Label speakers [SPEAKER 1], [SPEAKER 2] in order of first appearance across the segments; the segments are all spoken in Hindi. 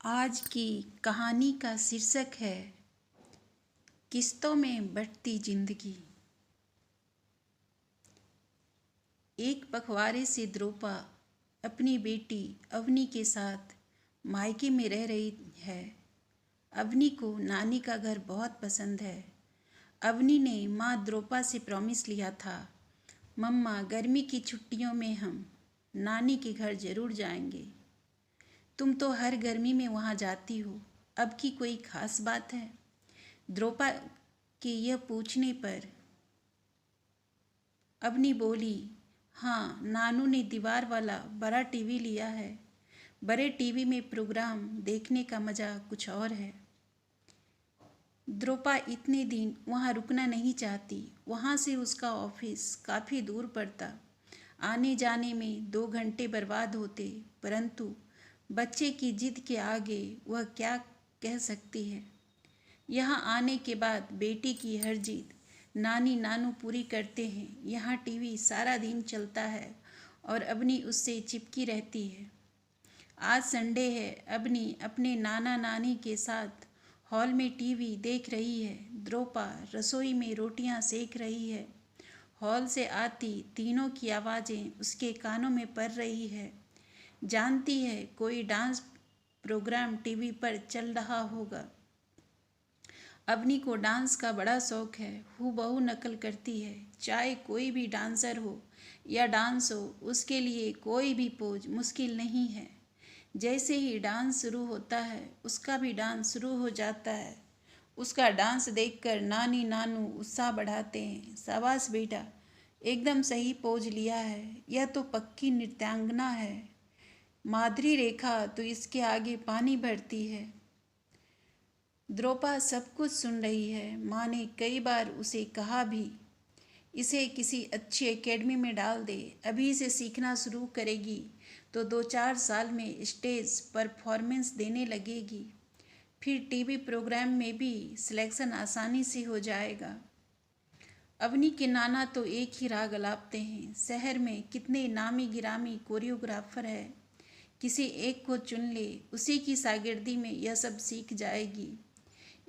[SPEAKER 1] आज की कहानी का शीर्षक है किस्तों में बंटती जिंदगी। एक पखवाड़े से द्रोपा अपनी बेटी अवनी के साथ मायके में रह रही है। अवनी को नानी का घर बहुत पसंद है। अवनी ने माँ द्रोपा से प्रॉमिस लिया था, मम्मा गर्मी की छुट्टियों में हम नानी के घर जरूर जाएंगे। तुम तो हर गर्मी में वहाँ जाती हो, अब की कोई खास बात है? द्रोपा के यह पूछने पर अवनी बोली, हाँ, नानू ने दीवार वाला बड़ा टीवी लिया है। बड़े टीवी में प्रोग्राम देखने का मज़ा कुछ और है। द्रोपा इतने दिन वहाँ रुकना नहीं चाहती। वहाँ से उसका ऑफिस काफ़ी दूर पड़ता। आने जाने में 2 घंटे बर्बाद होते, परंतु बच्चे की जिद के आगे वह क्या कह सकती है। यहाँ आने के बाद बेटी की हर जिद नानी नानू पूरी करते हैं। यहाँ टीवी सारा दिन चलता है और अवनी उससे चिपकी रहती है। आज संडे है। अवनी अपने नाना नानी के साथ हॉल में टीवी देख रही है। द्रोपा रसोई में रोटियां सेक रही है। हॉल से आती तीनों की आवाज़ें उसके कानों में पड़ रही है। जानती है कोई डांस प्रोग्राम टीवी पर चल रहा होगा। अवनी को डांस का बड़ा शौक है। हूबहू नकल करती है। चाहे कोई भी डांसर हो या डांस हो, उसके लिए कोई भी पोज मुश्किल नहीं है। जैसे ही डांस शुरू होता है, उसका भी डांस शुरू हो जाता है। उसका डांस देखकर नानी नानू उत्साह बढ़ाते हैं। शाबाश बेटा, एकदम सही पोज लिया है। यह तो पक्की नृत्यांगना है। माधुरी रेखा तो इसके आगे पानी भरती है। द्रोपा सब कुछ सुन रही है। माँ ने कई बार उसे कहा भी, इसे किसी अच्छी एकेडमी में डाल दे। अभी से सीखना शुरू करेगी तो 2-4 साल में स्टेज परफॉर्मेंस देने लगेगी। फिर टीवी प्रोग्राम में भी सिलेक्शन आसानी से हो जाएगा। अवनी के नाना तो एक ही राग अलापते हैं। शहर में कितने नामी गिरामी कोरियोग्राफर है, किसी एक को चुन ले, उसी की शागिर्दी में यह सब सीख जाएगी।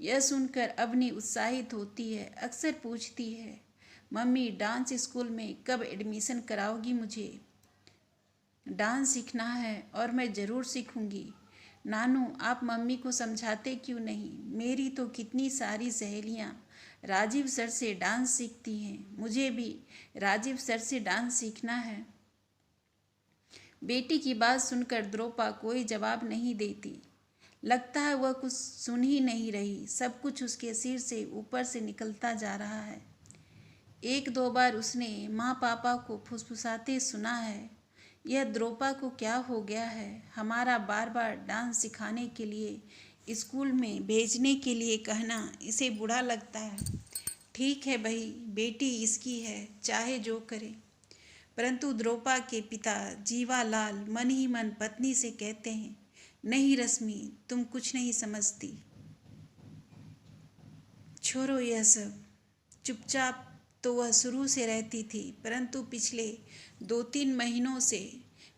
[SPEAKER 1] यह सुनकर अवनी उत्साहित होती है। अक्सर पूछती है, मम्मी डांस स्कूल में कब एडमिशन कराओगी? मुझे डांस सीखना है और मैं ज़रूर सीखूंगी। नानू, आप मम्मी को समझाते क्यों नहीं? मेरी तो कितनी सारी सहेलियां राजीव सर से डांस सीखती हैं। मुझे भी राजीव सर से डांस सीखना है। बेटी की बात सुनकर द्रोपा कोई जवाब नहीं देती। लगता है वह कुछ सुन ही नहीं रही। सब कुछ उसके सिर से ऊपर से निकलता जा रहा है। 1-2 बार उसने माँ पापा को फुसफुसाते सुना है, यह द्रोपा को क्या हो गया है? हमारा बार बार डांस सिखाने के लिए स्कूल में भेजने के लिए कहना इसे बुरा लगता है। ठीक है भाई, बेटी इसकी है, चाहे जो करे। परंतु द्रोपा के पिता जीवालाल मन ही मन पत्नी से कहते हैं, नहीं रश्मि, तुम कुछ नहीं समझती। छोड़ो यह सब। चुपचाप तो वह शुरू से रहती थी, परंतु पिछले 2-3 महीनों से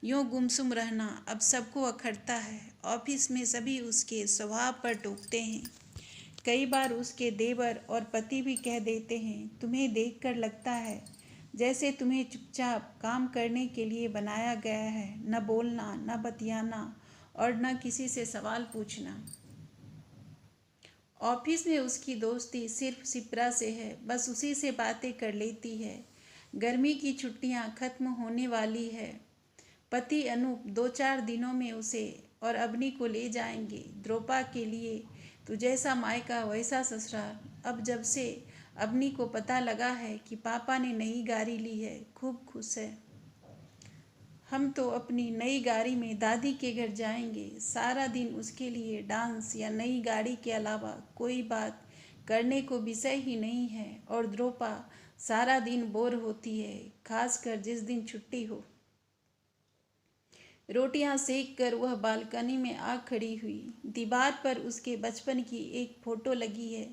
[SPEAKER 1] यूँ गुमसुम रहना अब सबको अखरता है। ऑफिस में सभी उसके स्वभाव पर टोकते हैं। कई बार उसके देवर और पति भी कह देते हैं, तुम्हें देखकर लगता है जैसे तुम्हें चुपचाप काम करने के लिए बनाया गया है, न बोलना, न बतियाना और न किसी से सवाल पूछना। ऑफिस में उसकी दोस्ती सिर्फ शिप्रा से है, बस उसी से बातें कर लेती है। गर्मी की छुट्टियां खत्म होने वाली है। पति अनूप 2-4 दिनों में उसे और अवनी को ले जाएंगे। द्रोपा के लिए तो जैसा मायका वैसा ससुराल। अब जब से अवनी को पता लगा है कि पापा ने नई गाड़ी ली है, खूब खुश है। हम तो अपनी नई गाड़ी में दादी के घर जाएंगे। सारा दिन उसके लिए डांस या नई गाड़ी के अलावा कोई बात करने को विषय ही नहीं है। और द्रोपा सारा दिन बोर होती है, खासकर जिस दिन छुट्टी हो। रोटियां सेक कर वह बालकनी में आ खड़ी हुई। दीवार पर उसके बचपन की एक फोटो लगी है,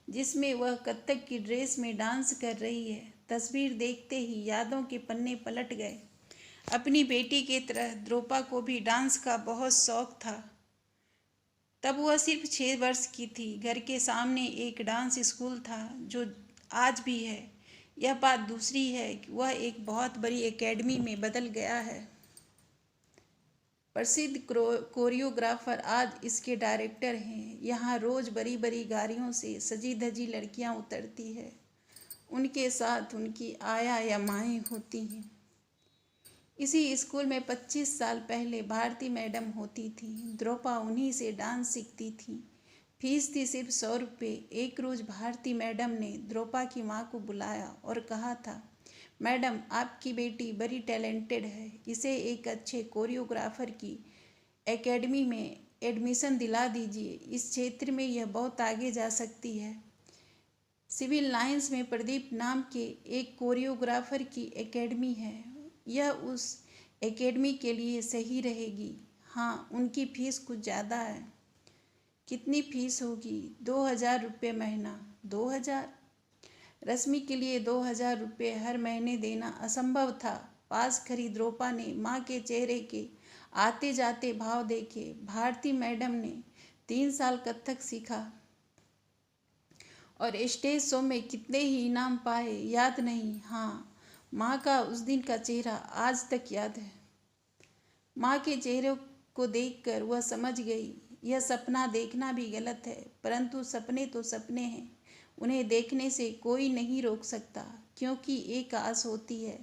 [SPEAKER 1] जिसमें वह कत्थक की ड्रेस में डांस कर रही है। तस्वीर देखते ही यादों के पन्ने पलट गए। अपनी बेटी की तरह द्रोपा को भी डांस का बहुत शौक था। तब वह सिर्फ 6 वर्ष की थी। घर के सामने एक डांस स्कूल था जो आज भी है। यह बात दूसरी है कि वह एक बहुत बड़ी एकेडमी में बदल गया है। प्रसिद्ध कोरियोग्राफर आज इसके डायरेक्टर हैं। यहाँ रोज बड़ी बड़ी गाड़ियों से सजी धजी लड़कियाँ उतरती है। उनके साथ उनकी आया या माएँ होती हैं। इसी स्कूल में 25 साल पहले भारती मैडम होती थी। द्रोपा उन्हीं से डांस सीखती थी। फीस थी सिर्फ 100 रुपये। एक रोज़ भारती मैडम ने द्रोपा की माँ को बुलाया और कहा था, मैडम आपकी बेटी बड़ी टैलेंटेड है, इसे एक अच्छे कोरियोग्राफर की एकेडमी में एडमिशन दिला दीजिए। इस क्षेत्र में यह बहुत आगे जा सकती है। सिविल लाइंस में प्रदीप नाम के एक कोरियोग्राफर की एकेडमी है। यह उस एकेडमी के लिए सही रहेगी। हाँ, उनकी फ़ीस कुछ ज़्यादा है। कितनी फ़ीस होगी? 2000 रुपये महीना। 2000? रश्मि के लिए 2000 रुपये हर महीने देना असंभव था। पास खड़ी द्रोपा ने माँ के चेहरे के आते जाते भाव देखे। भारती मैडम ने 3 साल कथक सीखा और स्टेज शो में कितने ही इनाम पाए याद नहीं। हाँ, माँ का उस दिन का चेहरा आज तक याद है। माँ के चेहरे को देखकर वह समझ गई, यह सपना देखना भी गलत है, परंतु सपने तो सपने हैं। उन्हें देखने से कोई नहीं रोक सकता, क्योंकि एक आस होती है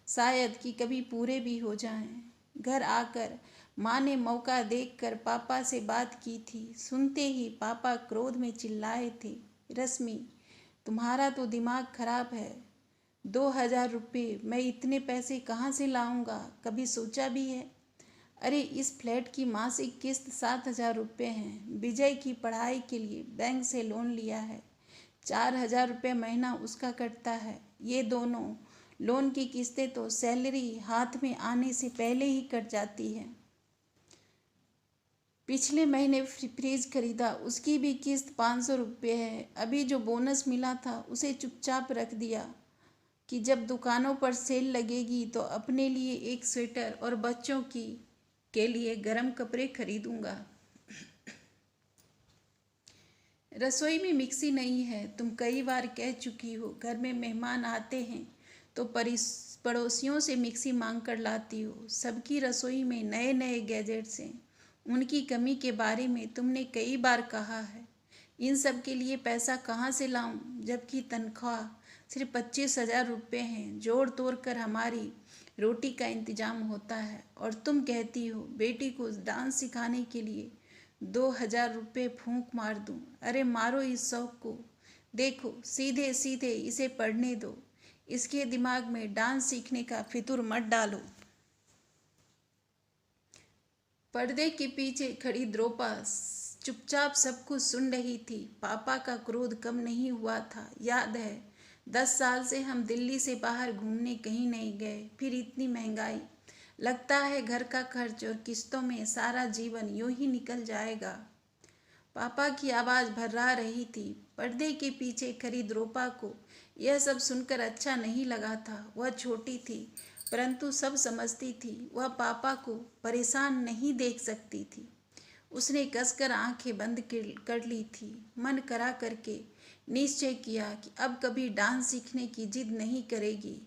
[SPEAKER 1] शायद कि कभी पूरे भी हो जाएं। घर आकर माँ ने मौका देखकर पापा से बात की थी। सुनते ही पापा क्रोध में चिल्लाए थे, रश्मि तुम्हारा तो दिमाग खराब है। 2000 रुपये, मैं इतने पैसे कहाँ से लाऊंगा? कभी सोचा भी है? अरे इस फ्लैट की मासिक किस्त 7000 रुपये है। विजय की पढ़ाई के लिए बैंक से लोन लिया है। 4000 रुपये महीना उसका कटता है। ये दोनों लोन की किस्तें तो सैलरी हाथ में आने से पहले ही कट जाती है। पिछले महीने फ्रिज खरीदा, उसकी भी किस्त 500 रुपये है। अभी जो बोनस मिला था उसे चुपचाप रख दिया कि जब दुकानों पर सेल लगेगी तो अपने लिए एक स्वेटर और बच्चों की के लिए गर्म कपड़े खरीदूंगा। रसोई में मिक्सी नहीं है, तुम कई बार कह चुकी हो। घर में मेहमान आते हैं तो पड़ोसियों से मिक्सी मांग कर लाती हो। सबकी रसोई में नए नए गैजेट्स हैं, उनकी कमी के बारे में तुमने कई बार कहा है। इन सब के लिए पैसा कहाँ से लाऊं, जबकि तनख्वाह सिर्फ 25,000 रुपये हैं। जोड़ तोड़ कर हमारी रोटी का इंतजाम होता है, और तुम कहती हो बेटी को डांस सिखाने के लिए 2000 रुपये फूंक मार दूं। अरे मारो इस शौक को। देखो, सीधे सीधे इसे पढ़ने दो। इसके दिमाग में डांस सीखने का फितूर मत डालो। पर्दे के पीछे खड़ी द्रोपा चुपचाप सब कुछ सुन रही थी। पापा का क्रोध कम नहीं हुआ था। याद है, 10 साल से हम दिल्ली से बाहर घूमने कहीं नहीं गए। फिर इतनी महंगाई, लगता है घर का खर्च और किस्तों में सारा जीवन यूं ही निकल जाएगा। पापा की आवाज़ भर्रा रही थी। पर्दे के पीछे खड़ी द्रोपा को यह सब सुनकर अच्छा नहीं लगा था। वह छोटी थी, परंतु सब समझती थी। वह पापा को परेशान नहीं देख सकती थी। उसने कसकर आंखें बंद कर ली थी। मन करा करके निश्चय किया कि अब कभी डांस सीखने की जिद नहीं करेगी।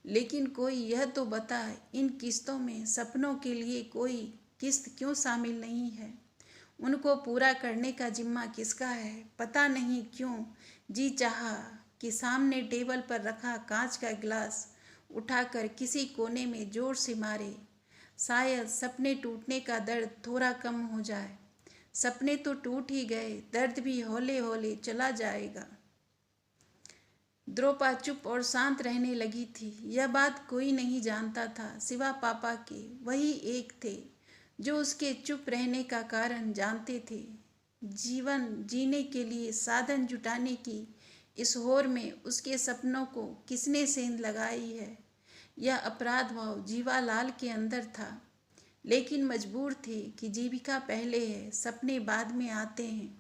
[SPEAKER 1] लेकिन कोई यह तो बताए, इन किस्तों में सपनों के लिए कोई किस्त क्यों शामिल नहीं है? उनको पूरा करने का जिम्मा किसका है? पता नहीं क्यों जी चाहा कि सामने टेबल पर रखा कांच का गिलास उठाकर किसी कोने में जोर से मारे। शायद सपने टूटने का दर्द थोड़ा कम हो जाए। सपने तो टूट ही गए, दर्द भी हौले हौले चला जाएगा। द्रोपा चुप और शांत रहने लगी थी। यह बात कोई नहीं जानता था सिवा पापा के। वही एक थे जो उसके चुप रहने का कारण जानते थे। जीवन जीने के लिए साधन जुटाने की इस होड़ में उसके सपनों को किसने सेंध लगाई है? यह अपराध भाव जीवालाल के अंदर था, लेकिन मजबूर थे कि जीविका पहले है, सपने बाद में आते हैं।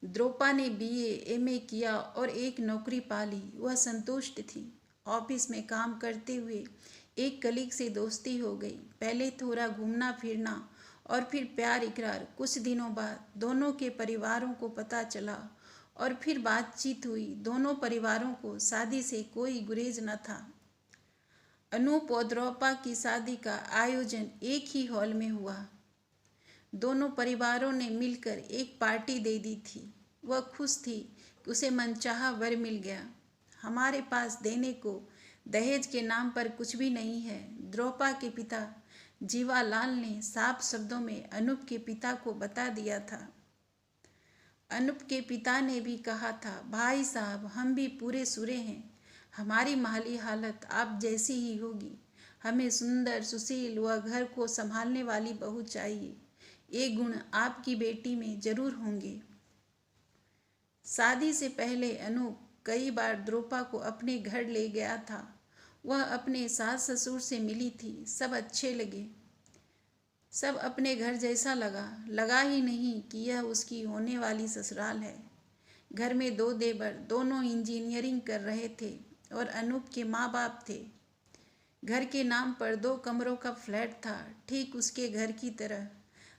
[SPEAKER 1] द्रोपा ने बीए, एमए किया और एक नौकरी पाली। वह संतुष्ट थी। ऑफिस में काम करते हुए एक कलीग से दोस्ती हो गई। पहले थोड़ा घूमना फिरना और फिर प्यार इकरार। कुछ दिनों बाद दोनों के परिवारों को पता चला और फिर बातचीत हुई। दोनों परिवारों को शादी से कोई गुरेज न था। अनूप और द्रौपा की शादी का आयोजन एक ही हॉल में हुआ। दोनों परिवारों ने मिलकर एक पार्टी दे दी थी। वह खुश थी कि उसे मनचाहा वर मिल गया। हमारे पास देने को दहेज के नाम पर कुछ भी नहीं है, द्रौपा के पिता जीवालाल ने साफ शब्दों में अनूप के पिता को बता दिया था। अनूप के पिता ने भी कहा था, भाई साहब हम भी पूरे सुरे हैं, हमारी माली हालत आप जैसी ही होगी। हमें सुंदर सुशील व घर को संभालने वाली बहू चाहिए। ये गुण आपकी बेटी में जरूर होंगे। शादी से पहले अनूप कई बार द्रौपा को अपने घर ले गया था। वह अपने सास ससुर से मिली थी। सब अच्छे लगे। सब अपने घर जैसा लगा ही नहीं कि यह उसकी होने वाली ससुराल है। घर में दो देवर, दोनों इंजीनियरिंग कर रहे थे और अनूप के माँ बाप थे। घर के नाम पर 2 कमरों का फ्लैट था, ठीक उसके घर की तरह।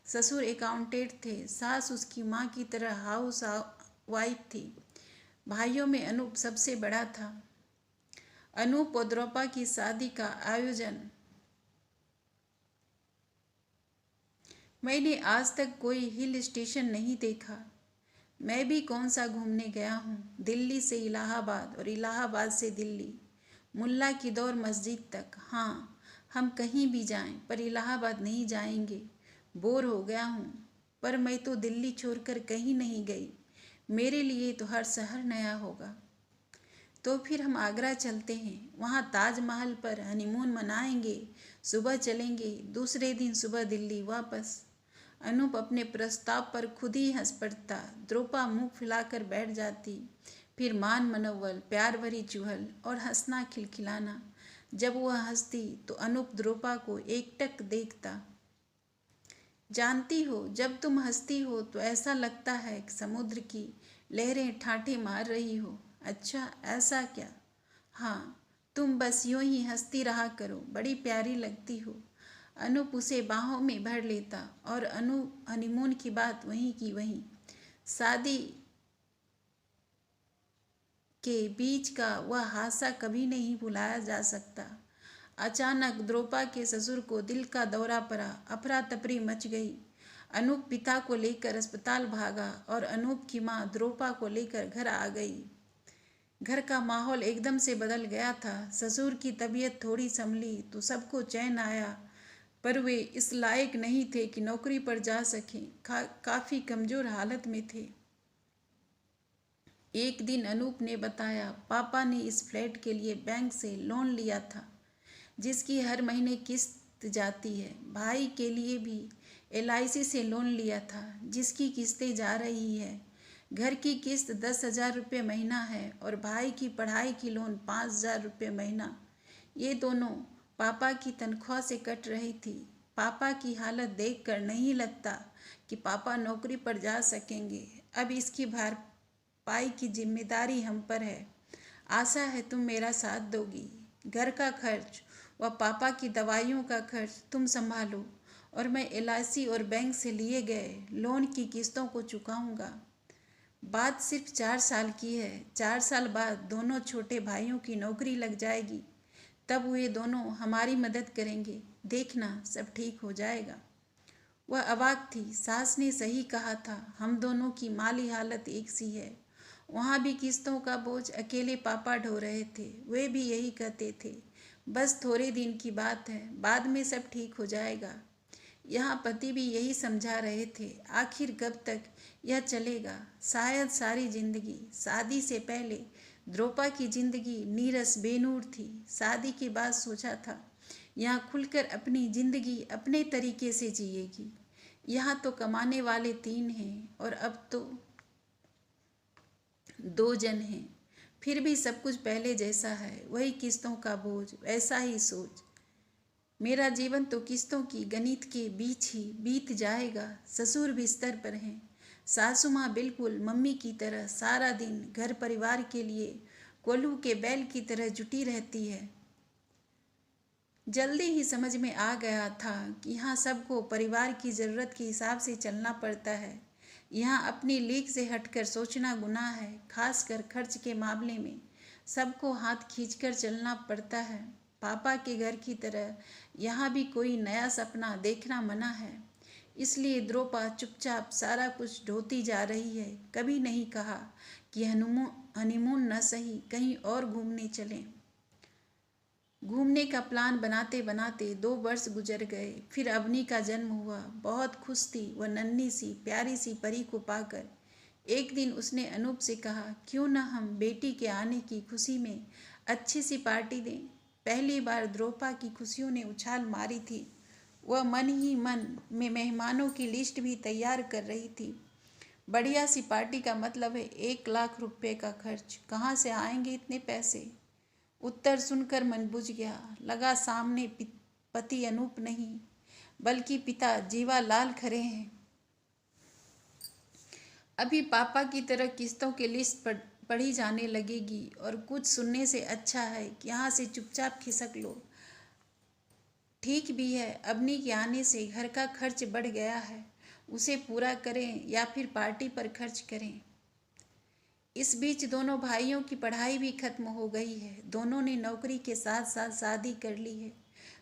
[SPEAKER 1] ससुर अकाउंटेंट थे, सास उसकी माँ की तरह हाउस वाइफ थी। भाइयों में अनूप सबसे बड़ा था। अनूप और द्रौपा की शादी का आयोजन मैंने आज तक कोई हिल स्टेशन नहीं देखा। मैं भी कौन सा घूमने गया हूँ। दिल्ली से इलाहाबाद और इलाहाबाद से दिल्ली, मुल्ला की दौर मस्जिद तक। हाँ, हम कहीं भी जाएं, पर इलाहाबाद नहीं जाएंगे। बोर हो गया हूँ। पर मैं तो दिल्ली छोड़कर कहीं नहीं गई। मेरे लिए तो हर शहर नया होगा। तो फिर हम आगरा चलते हैं, वहाँ ताजमहल पर हनीमून मनाएंगे। सुबह चलेंगे, दूसरे दिन सुबह दिल्ली वापस। अनूप अपने प्रस्ताव पर खुद ही हंस पड़ता। द्रौपा मुंह फुलाकर बैठ जाती। फिर मान मनोवल, प्यार भरी चुहल और हंसना खिलखिलाना। जब वह हंसती तो अनूप द्रौपा को एकटक देखता। जानती हो, जब तुम हंसती हो तो ऐसा लगता है कि समुद्र की लहरें ठाठे मार रही हो। अच्छा, ऐसा क्या? हाँ, तुम बस यूं ही हंसती रहा करो, बड़ी प्यारी लगती हो। अनूप उसे बाहों में भर लेता और अनूप हनीमून की बात वहीं की वहीं। शादी के बीच का वह हादसा कभी नहीं भुलाया जा सकता। अचानक द्रौपा के ससुर को दिल का दौरा पड़ा। अफरा तफरी मच गई। अनूप पिता को लेकर अस्पताल भागा और अनूप की माँ द्रौपा को लेकर घर आ गई। घर का माहौल एकदम से बदल गया था। ससुर की तबीयत थोड़ी संभली तो सबको चैन आया, पर वे इस लायक नहीं थे कि नौकरी पर जा सकें। काफ़ी कमज़ोर हालत में थे। एक दिन अनूप ने बताया, पापा ने इस फ्लैट के लिए बैंक से लोन लिया था, जिसकी हर महीने किस्त जाती है। भाई के लिए भी LIC से लोन लिया था, जिसकी किस्तें जा रही है। घर की किस्त 10,000 रुपये महीना है और भाई की पढ़ाई की लोन 5,000 रुपये महीना। ये दोनों पापा की तनख्वाह से कट रही थी। पापा की हालत देखकर नहीं लगता कि पापा नौकरी पर जा सकेंगे। अब इसकी भरपाई की जिम्मेदारी हम पर है। आशा है तुम मेरा साथ दोगी। घर का खर्च व पापा की दवाइयों का खर्च तुम संभालो और मैं LIC और बैंक से लिए गए लोन की किस्तों को चुकाऊंगा। बात सिर्फ 4 साल की है। 4 साल बाद दोनों छोटे भाइयों की नौकरी लग जाएगी। तब वे दोनों हमारी मदद करेंगे। देखना, सब ठीक हो जाएगा। वह अवाक थी। सास ने सही कहा था, हम दोनों की माली हालत एक सी है। वहाँ भी किस्तों का बोझ अकेले पापा ढो रहे थे। वे भी यही कहते थे, बस थोड़े दिन की बात है, बाद में सब ठीक हो जाएगा। यहाँ पति भी यही समझा रहे थे। आखिर कब तक यह चलेगा? शायद सारी जिंदगी। शादी से पहले द्रौपा की जिंदगी नीरस बेनूर थी। शादी के बाद सोचा था यहाँ खुलकर अपनी जिंदगी अपने तरीके से जिएगी। यहाँ तो कमाने वाले 3 हैं और अब तो 2 जन हैं। फिर भी सब कुछ पहले जैसा है, वही किस्तों का बोझ, वैसा ही सोच। मेरा जीवन तो किस्तों की गणित के बीच ही बीत जाएगा। ससुर बिस्तर पर हैं। सासू माँ बिल्कुल मम्मी की तरह सारा दिन घर परिवार के लिए कोल्हू के बैल की तरह जुटी रहती है। जल्दी ही समझ में आ गया था कि यहाँ सबको परिवार की ज़रूरत के हिसाब से चलना पड़ता है। यहाँ अपनी लीक से हटकर सोचना गुनाह है, खासकर खर्च के मामले में सबको हाथ खींचकर चलना पड़ता है। पापा के घर की तरह यहाँ भी कोई नया सपना देखना मना है। इसलिए द्रोपा चुपचाप सारा कुछ ढोती जा रही है। कभी नहीं कहा कि हनीमून न सही कहीं और घूमने चलें। घूमने का प्लान बनाते बनाते 2 वर्ष गुजर गए। फिर अवनी का जन्म हुआ। बहुत खुश थी वह नन्ही सी प्यारी सी परी को पाकर। एक दिन उसने अनूप से कहा, क्यों न हम बेटी के आने की खुशी में अच्छी सी पार्टी दें। पहली बार द्रोपा की खुशियों ने उछाल मारी थी। वह मन ही मन में मेहमानों की लिस्ट भी तैयार कर रही थी। बढ़िया सी पार्टी का मतलब है 1 लाख रुपए का खर्च। कहाँ से आएंगे इतने पैसे? उत्तर सुनकर मन बुझ गया। लगा सामने पति अनूप नहीं बल्कि पिता जीवालाल खड़े हैं। अभी पापा की तरह किस्तों की लिस्ट पढ़ी जाने लगेगी और कुछ सुनने से अच्छा है कि यहाँ से चुपचाप खिसक लो। ठीक भी है, अवनी के आने से घर का खर्च बढ़ गया है। उसे पूरा करें या फिर पार्टी पर खर्च करें। इस बीच दोनों भाइयों की पढ़ाई भी खत्म हो गई है। दोनों ने नौकरी के साथ साथ शादी कर ली है।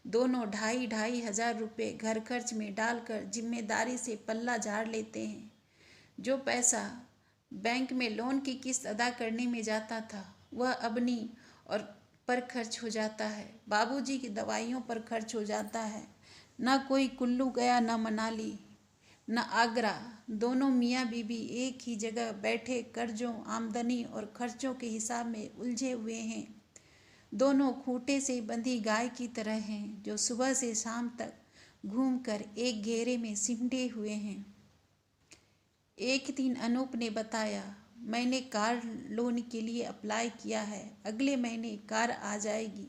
[SPEAKER 1] दोनों 2,500 रुपये घर खर्च में डालकर जिम्मेदारी से पल्ला झाड़ लेते हैं। जो पैसा बैंक में लोन की किस्त अदा करने में जाता था वह अवनी और पर खर्च हो जाता है। बाबूजी की दवाइयों पर खर्च हो जाता है। न कोई कुल्लू गया, न मनाली, न आगरा। दोनों मियाँ बीबी एक ही जगह बैठे कर्जों, आमदनी और खर्चों के हिसाब में उलझे हुए हैं। दोनों खूंटे से बंधी गाय की तरह हैं जो सुबह से शाम तक घूमकर एक घेरे में सिमटे हुए हैं। एक दिन अनूप ने बताया, मैंने कार लोन के लिए अप्लाई किया है। अगले महीने कार आ जाएगी।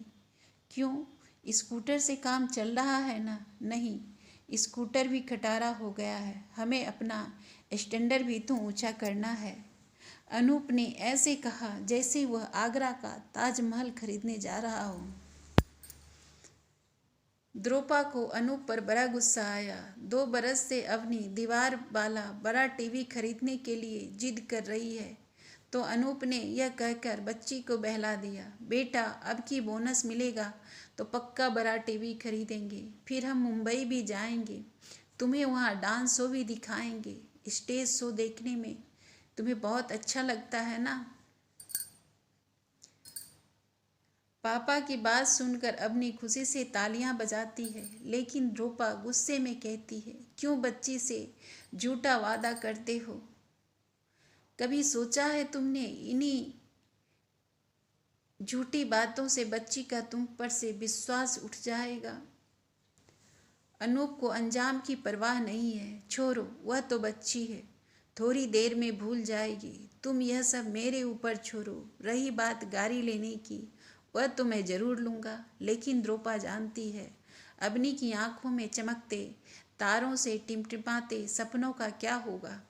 [SPEAKER 1] क्यों? स्कूटर से काम चल रहा है ना? नहीं, स्कूटर भी खटारा हो गया है। हमें अपना स्टैंडर्ड भी तो ऊंचा करना है। अनूप ने ऐसे कहा जैसे वह आगरा का ताजमहल खरीदने जा रहा हो। द्रोपा को अनूप पर बड़ा गुस्सा आया। 2 बरस से अवनी दीवार वाला बड़ा टीवी खरीदने के लिए जिद कर रही है तो अनूप ने यह कहकर बच्ची को बहला दिया, बेटा अब की बोनस मिलेगा तो पक्का बड़ा टीवी खरीदेंगे। फिर हम मुंबई भी जाएंगे। तुम्हें वहाँ डांस शो भी दिखाएंगे। स्टेज शो देखने में तुम्हें बहुत अच्छा लगता है ना? पापा की बात सुनकर अवनी खुशी से तालियां बजाती है, लेकिन द्रोपा गुस्से में कहती है, क्यों बच्ची से झूठा वादा करते हो? कभी सोचा है तुमने इन्हीं झूठी बातों से बच्ची का तुम पर से विश्वास उठ जाएगा? अनूप को अंजाम की परवाह नहीं है। छोड़ो, वह तो बच्ची है, थोड़ी देर में भूल जाएगी। तुम यह सब मेरे ऊपर छोड़ो। रही बात गाड़ी लेने की, वह तो मैं जरूर लूँगा। लेकिन द्रोपा जानती है अवनी की आंखों में चमकते तारों से टिमटिमाते सपनों का क्या होगा।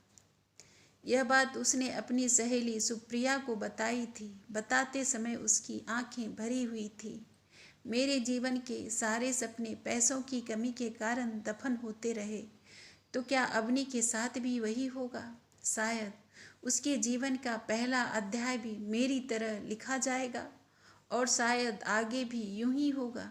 [SPEAKER 1] यह बात उसने अपनी सहेली सुप्रिया को बताई थी। बताते समय उसकी आंखें भरी हुई थी। मेरे जीवन के सारे सपने पैसों की कमी के कारण दफन होते रहे तो क्या अवनी के साथ भी वही होगा? शायद उसके जीवन का पहला अध्याय भी मेरी तरह लिखा जाएगा और शायद आगे भी यूं ही होगा।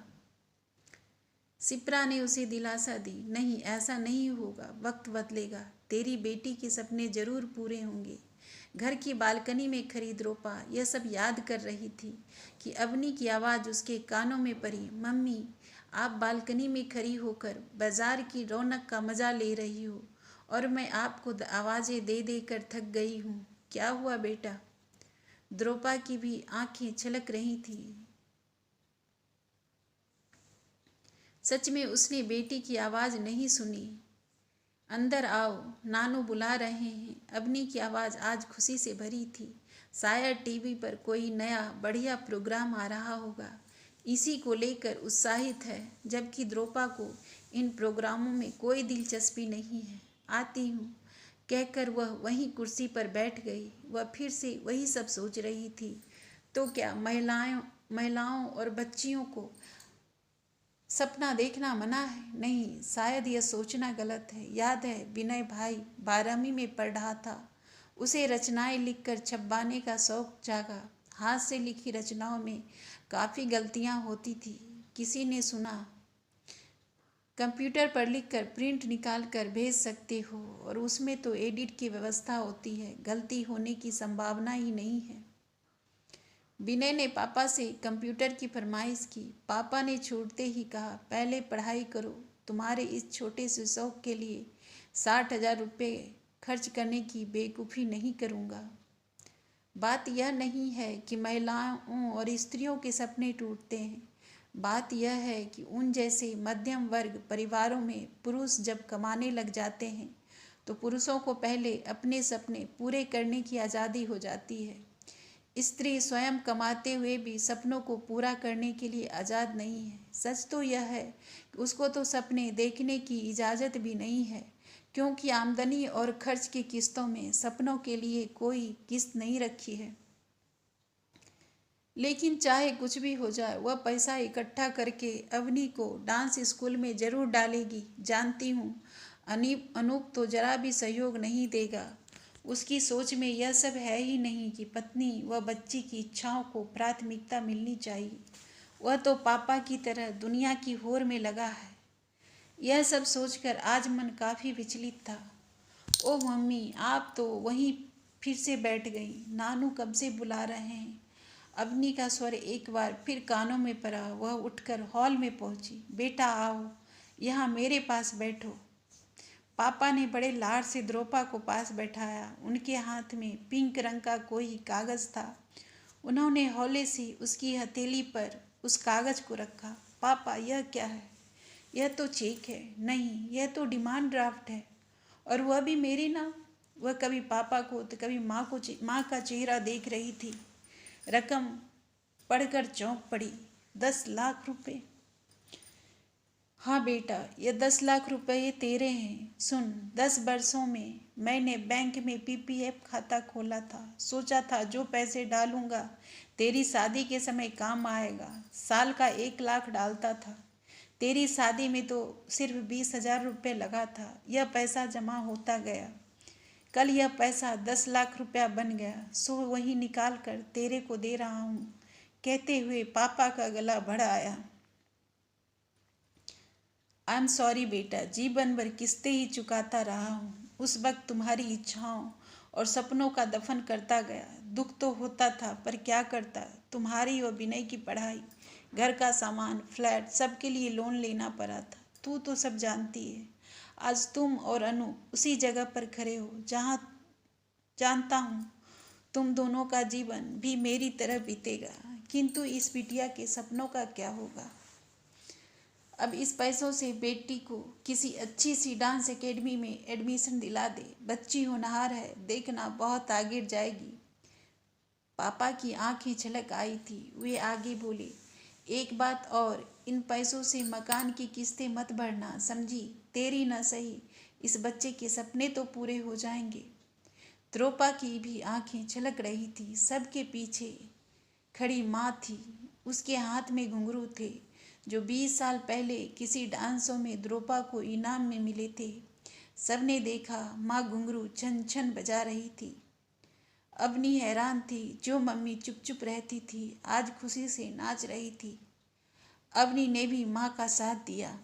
[SPEAKER 1] सिप्रा ने उसे दिलासा दी, नहीं ऐसा नहीं होगा, वक्त बदलेगा। तेरी बेटी के सपने जरूर पूरे होंगे। घर की बालकनी में खड़ी द्रोपा यह सब याद कर रही थी कि अवनी की आवाज़ उसके कानों में पड़ी, मम्मी आप बालकनी में खड़ी होकर बाजार की रौनक का मज़ा ले रही हो और मैं आपको आवाज़ें दे दे कर थक गई हूँ। क्या हुआ बेटा? द्रोपा की भी आंखें छलक रही थी। सच में उसने बेटी की आवाज़ नहीं सुनी। अंदर आओ, नानू बुला रहे हैं। अवनी की आवाज़ आज खुशी से भरी थी। शायद टीवी पर कोई नया बढ़िया प्रोग्राम आ रहा होगा, इसी को लेकर उत्साहित है। जबकि द्रोपा को इन प्रोग्रामों में कोई दिलचस्पी नहीं है। आती हूँ कहकर वह वहीं कुर्सी पर बैठ गई। वह फिर से वही सब सोच रही थी। तो क्या महिलाओं और बच्चियों को सपना देखना मना है? नहीं, शायद यह सोचना गलत है। याद है विनय भाई 12वीं में पढ़ रहा था, उसे रचनाएं लिखकर छपवाने का शौक जागा। हाथ से लिखी रचनाओं में काफ़ी गलतियां होती थी। किसी ने सुना कंप्यूटर पर लिखकर प्रिंट निकाल कर भेज सकते हो, और उसमें तो एडिट की व्यवस्था होती है, गलती होने की संभावना ही नहीं है। विनय ने पापा से कंप्यूटर की फरमाइश की। पापा ने छोड़ते ही कहा, पहले पढ़ाई करो, तुम्हारे इस छोटे से शौक के लिए 60,000 रुपये खर्च करने की बेवकूफ़ी नहीं करूँगा। बात यह नहीं है कि महिलाओं और स्त्रियों के सपने टूटते हैं। बात यह है कि उन जैसे मध्यम वर्ग परिवारों में पुरुष जब कमाने लग जाते हैं तो पुरुषों को पहले अपने सपने पूरे करने की आज़ादी हो जाती है। स्त्री स्वयं कमाते हुए भी सपनों को पूरा करने के लिए आज़ाद नहीं है। सच तो यह है कि उसको तो सपने देखने की इजाज़त भी नहीं है, क्योंकि आमदनी और खर्च की किस्तों में सपनों के लिए कोई किस्त नहीं रखी है। लेकिन चाहे कुछ भी हो जाए, वह पैसा इकट्ठा करके अवनी को डांस स्कूल में ज़रूर डालेगी। जानती हूँ अनूप तो ज़रा भी सहयोग नहीं देगा। उसकी सोच में यह सब है ही नहीं कि पत्नी व बच्ची की इच्छाओं को प्राथमिकता मिलनी चाहिए। वह तो पापा की तरह दुनिया की होड़ में लगा है। यह सब सोचकर आज मन काफ़ी विचलित था। ओ मम्मी, आप तो वहीं फिर से बैठ गई। नानू कब से बुला रहे हैं। अवनी का स्वर एक बार फिर कानों में पड़ा। वह उठकर हॉल में पहुंची। बेटा आओ, यहाँ मेरे पास बैठो। पापा ने बड़े लाड से द्रोपा को पास बैठाया। उनके हाथ में पिंक रंग का कोई कागज़ था। उन्होंने हौले से उसकी हथेली पर उस कागज़ को रखा। पापा, यह क्या है? यह तो चेक है। नहीं, यह तो डिमांड ड्राफ्ट है, और वह भी मेरे नाम। वह कभी पापा को तो कभी माँ का चेहरा देख रही थी। रकम पढ़कर चौंक पड़ी। 10 लाख रुपए। हाँ बेटा, ये 10 लाख रुपए तेरे हैं। सुन, 10 वर्षों में मैंने बैंक में पीपीएफ खाता खोला था। सोचा था जो पैसे डालूंगा तेरी शादी के समय काम आएगा। साल का 1 लाख डालता था। तेरी शादी में तो सिर्फ 20,000 रुपये लगा था। यह पैसा जमा होता गया। कल यह पैसा 10 लाख रुपया बन गया। सो वही निकाल कर तेरे को दे रहा हूँ। कहते हुए पापा का गला बढ़ आया। आई एम सॉरी बेटा, जीवन भर किस्तें ही चुकाता रहा हूँ। उस वक्त तुम्हारी इच्छाओं और सपनों का दफन करता गया। दुख तो होता था, पर क्या करता। तुम्हारी और विनय की पढ़ाई, घर का सामान, फ्लैट, सबके लिए लोन लेना पड़ा था। तू तो सब जानती है। आज तुम और अनु उसी जगह पर खड़े हो जहाँ जानता हूँ तुम दोनों का जीवन भी मेरी तरह बीतेगा। किंतु इस बिटिया के सपनों का क्या होगा? अब इस पैसों से बेटी को किसी अच्छी सी डांस एकेडमी में एडमिशन दिला दे। बच्ची होनहार है, देखना बहुत आगे जाएगी। पापा की आंखें छलक आई थी। वे आगे बोले, एक बात और, इन पैसों से मकान की किस्तें मत भरना, समझी? तेरी न सही, इस बच्चे के सपने तो पूरे हो जाएंगे। द्रोपा की भी आंखें छलक रही थी। सबके पीछे खड़ी माँ थी। उसके हाथ में घुंघरू थे, जो 20 साल पहले किसी डांसों में द्रोपा को इनाम में मिले थे। सबने देखा, माँ घुंघरू छन छन बजा रही थी। अवनी हैरान थी। जो मम्मी चुप चुप रहती थी, आज खुशी से नाच रही थी। अवनी ने भी माँ का साथ दिया।